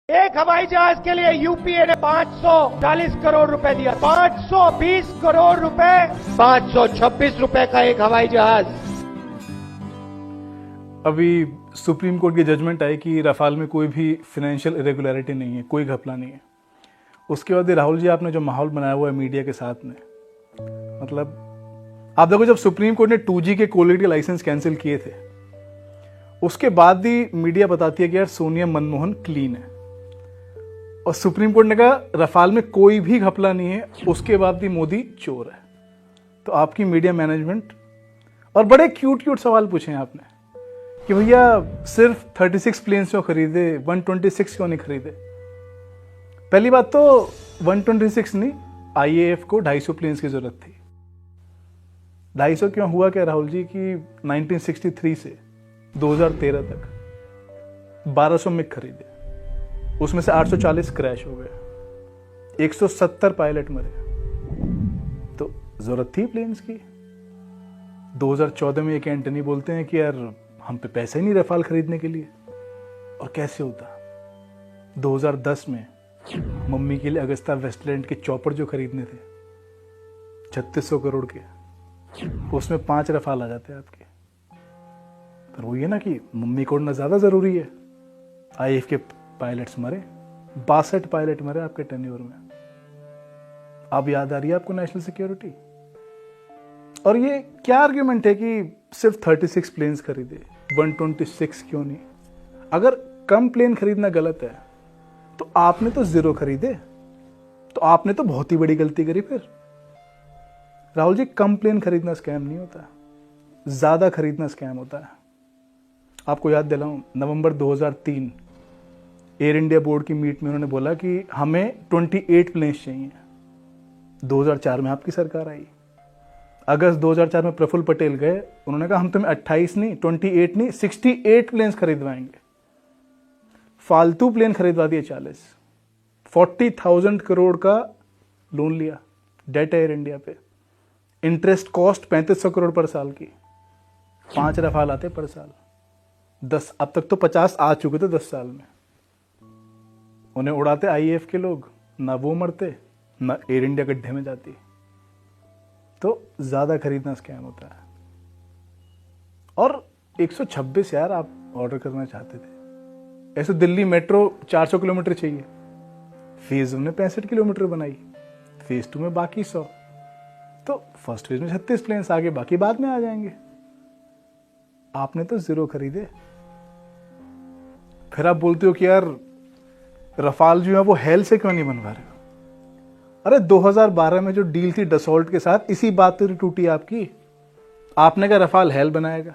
एक हवाई जहाज के लिए यूपीए ने 540 करोड़ रुपए दिया। 520 करोड़ रुपए, 526 रुपए का एक हवाई जहाज। अभी सुप्रीम कोर्ट की जजमेंट आई कि रफाल में कोई भी फाइनेंशियल इरेगुलरिटी नहीं है, कोई घपला नहीं है। उसके बाद राहुल जी आपने जो माहौल बनाया हुआ है मीडिया के साथ में, मतलब आप देखो, जब सुप्रीम कोर्ट ने 2G के क्वालिटी के लाइसेंस कैंसिल किए थे, उसके बाद भी मीडिया बताती है कि यार सोनिया मनमोहन क्लीन है, और सुप्रीम कोर्ट ने कहा रफाल में कोई भी घपला नहीं है, उसके बाद भी मोदी चोर है। तो आपकी मीडिया मैनेजमेंट, और बड़े क्यूट क्यूट सवाल पूछे हैं आपने कि भैया सिर्फ 36 प्लेन्स क्यों खरीदे, 126 क्यों नहीं खरीदे। पहली बात तो 126 नहीं, IAF को 250 प्लेन्स की जरूरत थी। 250 क्यों हुआ क्या राहुल जी कि 1963 से 2013 तक 1200 मिग खरीदे, उसमें से 840 क्रैश हो गए, 170 पायलट मरे, तो जरूरत थी प्लेन्स की। 2014 में एक एंटनी बोलते हैं कि यार हम पे पैसे ही नहीं रफाल खरीदने के लिए, और कैसे होता। 2010 में मम्मी के लिए अगस्ता वेस्टलैंड के चॉपर जो खरीदने थे 3600 करोड़ के, उसमें 5 रफाल आ जाते हैं आपके। पर वो ये ना कि मम्मी को उड़ना ज्यादा जरूरी है। IAF के पायलट्स मरे, 62 पायलट मरे आपके टेन्योर में। अब याद आ रही है आपको नेशनल सिक्योरिटी। और ये क्या आर्ग्यूमेंट है कि सिर्फ 36 प्लेन्स खरीदे, 126 क्यों नहीं। अगर कम प्लेन खरीदना गलत है तो आपने तो 0 खरीदे, तो आपने तो बहुत ही बड़ी गलती करी। फिर राहुल जी, कम प्लेन खरीदना स्कैम नहीं होता, ज्यादा खरीदना स्कैम होता है। आपको याद दिलाऊं, नवंबर 2003 एयर इंडिया बोर्ड की मीट में उन्होंने बोला कि हमें 28 प्लेन्स चाहिए। 2004 में आपकी सरकार आई, अगस्त 2004 में प्रफुल्ल पटेल गए, उन्होंने कहा हम तुम्हें 28 नहीं, 28 नहीं, 68 प्लेन्स खरीदवाएंगे। फालतू प्लेन खरीदवा दिए 40,000 करोड़ का लोन लिया, डेट एयर इंडिया पे, इंटरेस्ट कॉस्ट 3500 करोड़ पर साल की, 5 रफाल आते पर साल, 10, अब तक तो 50 आ चुके थे 10 साल में। उन्हें उड़ाते IAF के लोग, ना वो मरते ना एयर इंडिया गड्ढे में जाती। तो ज्यादा खरीदना स्कैम होता है। और 126 यार आप ऑर्डर करना चाहते थे, ऐसे दिल्ली मेट्रो 400 किलोमीटर चाहिए, फेज 1 में 65 किलोमीटर बनाई, फेज 2 में बाकी 100, तो फर्स्ट फेज में 36 प्लेन्स आगे, बाकी बाद में आ जाएंगे। आपने तो 0 खरीदे। फिर आप बोलते हो कि यार रफाल जो है वो हेल से क्यों नहीं बनवा रहे हो। अरे 2012 में जो डील थी डसॉल्ट के साथ, इसी बात पर टूटी आपकी। आपने कहा रफाल हेल बनाएगा,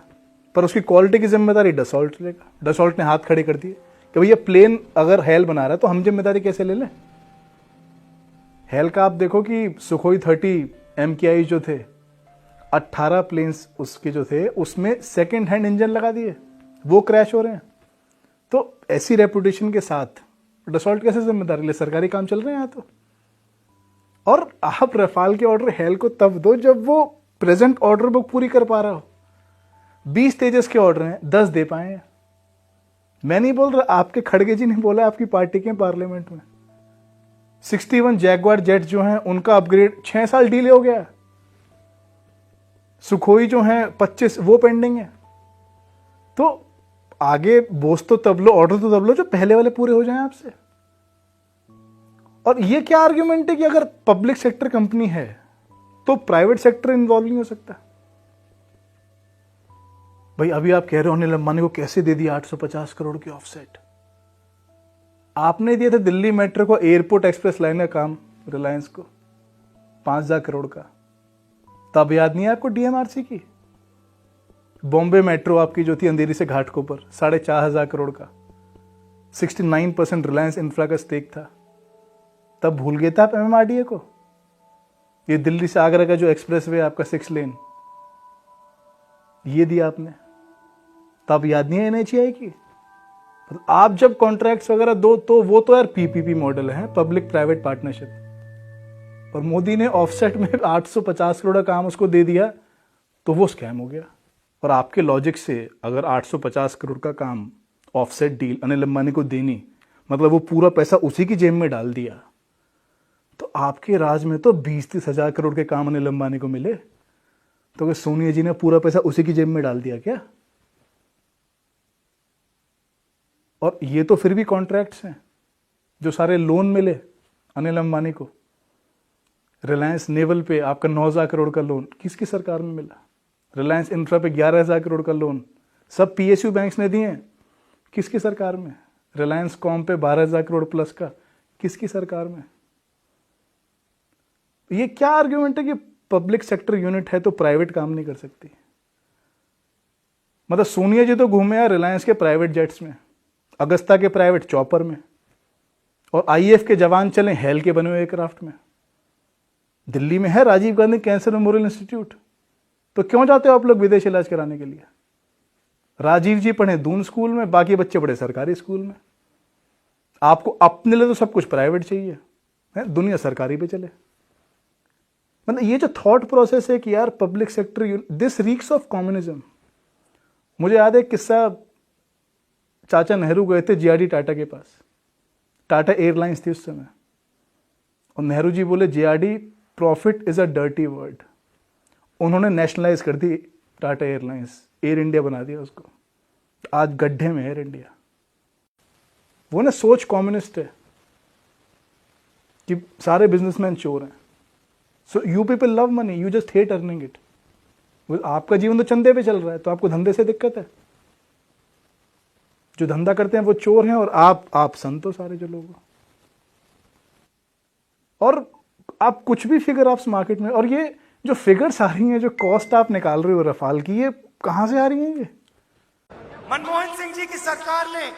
पर उसकी क्वालिटी की जिम्मेदारी डसॉल्ट लेगा। डसॉल्ट ने हाथ खड़े कर दिए कि भैया प्लेन अगर हेल बना रहा है तो हम जिम्मेदारी कैसे ले लें। हेल का आप देखो कि सुखोई 30 MKI जो थे, 18 प्लेन्स उसके जो थे उसमें सेकेंड हैंड इंजन लगा दिए, वो क्रैश हो रहे हैं। तो ऐसी रेपुटेशन के साथ डसॉल्ट कैसे जिम्मेदारी ले, सरकारी काम चल रहे हैं यहाँ तो। और आप रफाल के ऑर्डर हेल को तब दो जब वो प्रेजेंट ऑर्डर बुक पूरी कर पा रहा हो। 20 तेजस के ऑर्डर हैं, 10 दे पाए हैं। मैं नहीं बोल रहा, आपके खड़गे जी ने बोला, आपकी पार्टी के पार्लियामेंट में 61 जैगवार जेट जो हैं उनका अपग्रेड 6 साल डिले हो गया। सुखोई जो हैं 25 वो पेंडिंग है। तो आगे बोझ तो तब लो, ऑर्डर तो तब लो जो पहले वाले पूरे हो जाएं आपसे। और ये क्या आर्ग्यूमेंट है कि अगर पब्लिक सेक्टर कंपनी है तो प्राइवेट सेक्टर इन्वॉल्व नहीं हो सकता। भाई अभी आप कह रहे हो अनिल अंबानी को कैसे दे दिया 850 करोड़ की ऑफसेट। आपने दिया था दिल्ली मेट्रो को एयरपोर्ट एक्सप्रेस लाइन का काम रिलायंस को 5000 करोड़ का, तब याद नहीं है आपको DMRC की। बॉम्बे मेट्रो आपकी जो थी अंधेरी से घाटकोपर 4500 करोड़ का, 69% रिलायंस इंफ्रा का स्टेक था, तब भूल गए थे आप MMRDA को। ये दिल्ली से आगरा का जो एक्सप्रेस वे आपका 6 लेन, ये दिया आपने, तब याद नहीं है NHAI की। आप जब कॉन्ट्रैक्ट्स वगैरह दो तो वो तो यार PPP मॉडल है, पब्लिक प्राइवेट पार्टनरशिप, और मोदी ने ऑफसेट में 850 करोड़ का काम उसको दे दिया तो वो स्कैम हो गया। और आपके लॉजिक से अगर 850 करोड़ का काम ऑफसेट डील अनिल अंबानी को देनी, मतलब वो पूरा पैसा उसी की जेब में डाल दिया। तो आपके राज में तो 20-30 हजार करोड़ के काम अनिल अंबानी को मिले, तो क्या सोनिया जी ने पूरा पैसा उसी की जेब में डाल दिया क्या? और ये तो फिर भी कॉन्ट्रैक्ट्स हैं। जो सारे लोन मिले अनिल अंबानी को, रिलायंस नेवल पे आपका 9,000 करोड़ का लोन किसकी सरकार में मिला? रिलायंस इंफ्रा पे 11,000 करोड़ का लोन सब पीएसयू बैंक्स ने दिए हैं, किसकी सरकार में? रिलायंस कॉम पे 12,000 करोड़ प्लस का किसकी सरकार में? ये क्या आर्ग्यूमेंट है कि पब्लिक सेक्टर यूनिट है तो प्राइवेट काम नहीं कर सकती? मतलब सोनिया जी तो घूमे यार रिलायंस के प्राइवेट जेट्स में, अगस्ता के प्राइवेट चॉपर में, और आईएएफ के जवान चले हेल के बने हुए एयरक्राफ्ट में। दिल्ली में है Rajiv Gandhi cancer memorial institute, तो क्यों जाते हो आप लोग विदेश इलाज कराने के लिए? राजीव जी पढ़े दून स्कूल में, बाकी बच्चे पढ़े सरकारी स्कूल में। आपको अपने लिए तो सब कुछ प्राइवेट चाहिए है, दुनिया सरकारी पे चले। मतलब ये जो थॉट प्रोसेस है कि यार public sector, this reeks of communism. मुझे याद है किस्सा, चाचा नेहरू गए थे जेआरडी टाटा के पास, टाटा एयरलाइंस थी उस समय, और नेहरू जी बोले JRD profit is a dirty word. उन्होंने नेशनलाइज कर दी टाटा एयरलाइंस, एयर इंडिया बना दिया उसको, आज गड्ढे में एयर इंडिया। वो ना सोच कम्युनिस्ट है कि सारे बिजनेसमैन चोर हैं। So you people love money, you just hate earning it. आपका जीवन तो चंदे पे चल रहा है, तो आपको धंधे से दिक्कत है। जो धंधा करते हैं वो चोर हैं, और आप संत हो सारे जो लोग। और आप कुछ भी फिगर आप मार्केट में, और ये जो फिगर्स आ रही हैं, जो कॉस्ट आप निकाल रहे हो रफाल की, ये कहां से आ रही हैं? ये मनमोहन सिंह जी की सरकार ने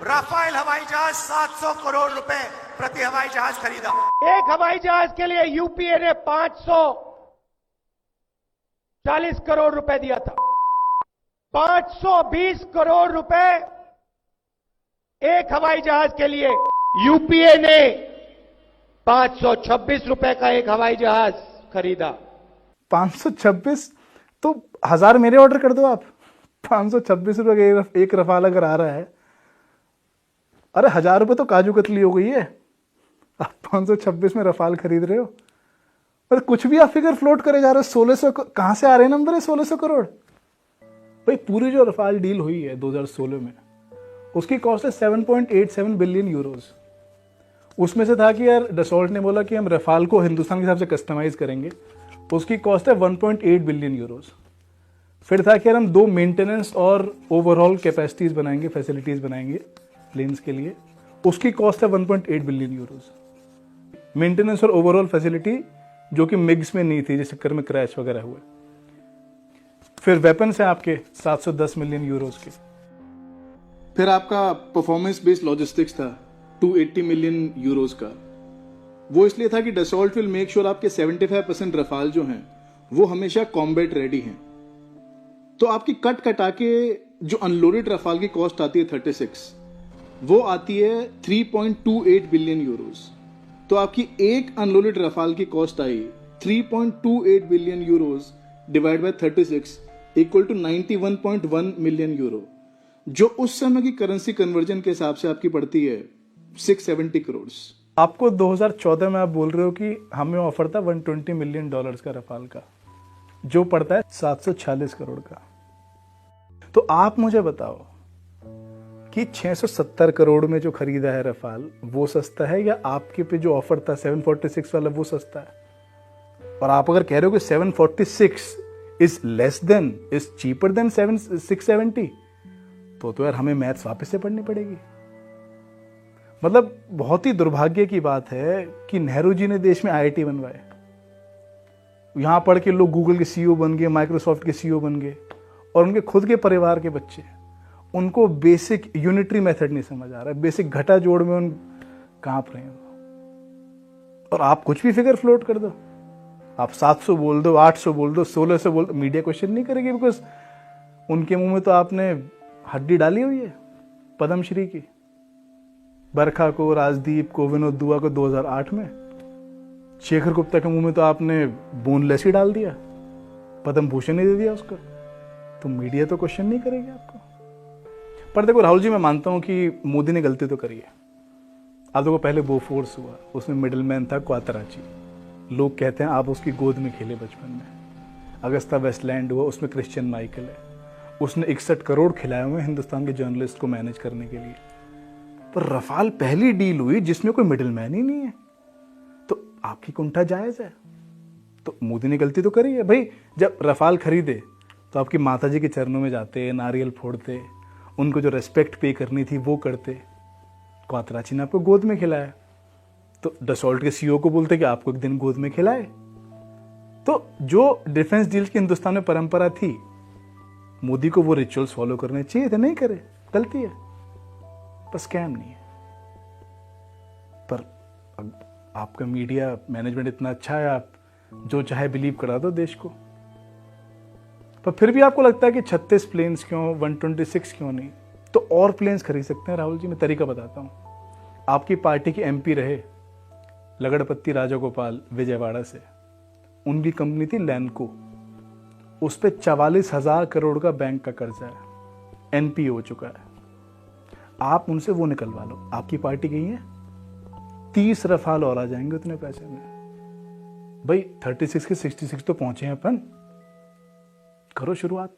राफेल हवाई जहाज 700 करोड़ रुपए प्रति हवाई जहाज खरीदा। एक हवाई जहाज के लिए यूपीए ने 540 करोड़ रुपए दिया था। 520 करोड़ रुपए एक हवाई जहाज के लिए यूपीए ने 526 रुपए का एक हवाई जहाज खरीदा। 526? तो 1000 मेरे ऑर्डर कर दो आप। 526 रुपए का एक रफाल अगर आ रहा है, अरे 1000 रुपए तो काजू कतली हो गई है, आप 526 में रफाल खरीद रहे हो। पर कुछ भी आप फिगर फ्लोट करे जा रहे हो। 1600 कहां से आ रहे हैं नंबर है? 1600 करोड़। भाई पूरी जो रफाल डील हुई है 2016 में, उसकी कॉस्ट है 7.87 बिलियन यूरोज। उसमें से था कि यार डसॉल्ट ने बोला कि हम रफाल को हिंदुस्तान के हिसाब से कस्टमाइज करेंगे, उसकी कॉस्ट है 1.8 बिलियन यूरोज। फिर था कि यार हम 2 मेंटेनेंस और ओवरऑल कैपेसिटीज बनाएंगे, फैसिलिटीज बनाएंगे प्लेन्स के लिए, उसकी कॉस्ट है 1.8 बिलियन यूरोज। मेंटेनेंस और ओवरऑल फैसिलिटी जो कि मिग्स में नहीं थी, जिस चक्कर में क्रैश वगैरह हुए। फिर वेपन्स है आपके 710 मिलियन यूरोज के। फिर आपका परफॉर्मेंस बेस्ड लॉजिस्टिक्स था 280 मिलियन यूरोज का। वो इसलिए था कि डसॉल्ट विल मेक श्योर आपके 75% रफाल जो हैं वो हमेशा कॉम्बैट रेडी हैं। तो आपकी कट कटा के जो अनलोडेड रफाल की कॉस्ट आती है 36, वो आती है 3.28 बिलियन यूरोज। तो आपकी एक अनलोडेड रफाल की कॉस्ट आई 3.28 billion euros divide by 36 equal to 91.1 million euro, जो उस समय की करेंसी कन्वर्जन के हिसाब से आपकी पड़ती है 670 करोड़। आपको 2014 में आप बोल रहे हो कि हमें ऑफर था $120 मिलियन का रफाल का, जो पड़ता है 746 करोड़ का। तो आप मुझे बताओ कि 670 करोड़ में जो खरीदा है रफाल वो सस्ता है, या आपके पे जो ऑफर था 746 वाला वो सस्ता है? और आप अगर कह रहे हो कि 746 is less than, is cheaper than 670, तो यार हमें मैथ्स वापस से पढ़नी पड़ेगी। मतलब बहुत ही दुर्भाग्य की बात है कि नेहरू जी ने देश में आईआईटी बनवाए, यहां पढ़ के लोग गूगल के सीईओ बन गए, माइक्रोसॉफ्ट के सीईओ बन गए, और उनके खुद के परिवार के बच्चे, उनको बेसिक यूनिटरी मेथड नहीं समझ आ रहा है, बेसिक घटा जोड़ में उन कांप रहे हैं। और आप कुछ भी फिगर फ्लोट कर दो, आप 700 बोल दो, 800 बोल दो, 1600 बोल दो, मीडिया क्वेश्चन नहीं करेगी, बिकॉज उनके मुंह में तो आपने हड्डी डाली हुई है पद्मश्री की। बरखा को, राजदीप को, विनोद दुआ को 2008 में, शेखर गुप्ता के मुंह में तो आपने बोनलेस ही डाल दिया, पद्म भूषण ही दे दिया उसको। तो मीडिया तो क्वेश्चन नहीं करेगी आपको। पर देखो राहुल जी, मैं मानता हूं कि मोदी ने गलती तो करी है। आप देखो, पहले बोफोर्स हुआ, उसमें मिडिलमैन था क्वातराची, लोग कहते हैं आप उसकी गोद में खेले बचपन में। अगस्ता वेस्टलैंड हुआ, उसमें क्रिश्चियन माइकल है, उसने 61 करोड़ खिलाए हुए हिंदुस्तान के जर्नलिस्ट को मैनेज करने के लिए। पर रफाल पहली डील हुई जिसमें कोई मिडिलमैन ही नहीं है, तो आपकी कुंठा जायज है। तो मोदी ने गलती तो करी है भाई। जब रफाल खरीदे तो आपकी माताजी के चरणों में जाते, नारियल फोड़ते, उनको जो रेस्पेक्ट पे करनी थी वो करते। क्वातराची ने आपको गोद में खिलाया, तो डसॉल्ट के सीईओ को बोलते कि आपको एक दिन गोद में खिलाए। तो जो डिफेंस डील की हिंदुस्तान में परंपरा थी, मोदी को वो रिचुअल्स फॉलो करने चाहिए थे, नहीं करे, गलती है, पर स्कैम नहीं है। पर आपका मीडिया मैनेजमेंट इतना अच्छा है, आप जो चाहे बिलीव करा दो देश को। पर फिर भी आपको लगता है कि 36 प्लेन्स क्यों, 126 क्यों नहीं, तो और प्लेन्स खरीद सकते हैं राहुल जी। मैं तरीका बताता हूं। आपकी पार्टी के एमपी रहे लगड़पत्ती राजागोपाल विजयवाड़ा से, उनकी कंपनी थी लैंको, उस पर 44,000 करोड़ का बैंक का कर्जा है, एनपी हो चुका है। आप उनसे वो निकलवा लो, आपकी पार्टी गई है, 30 रफाल और आ जाएंगे उतने पैसे में। भाई 36 के 66 तो पहुंचे हैं अपन, करो शुरुआत।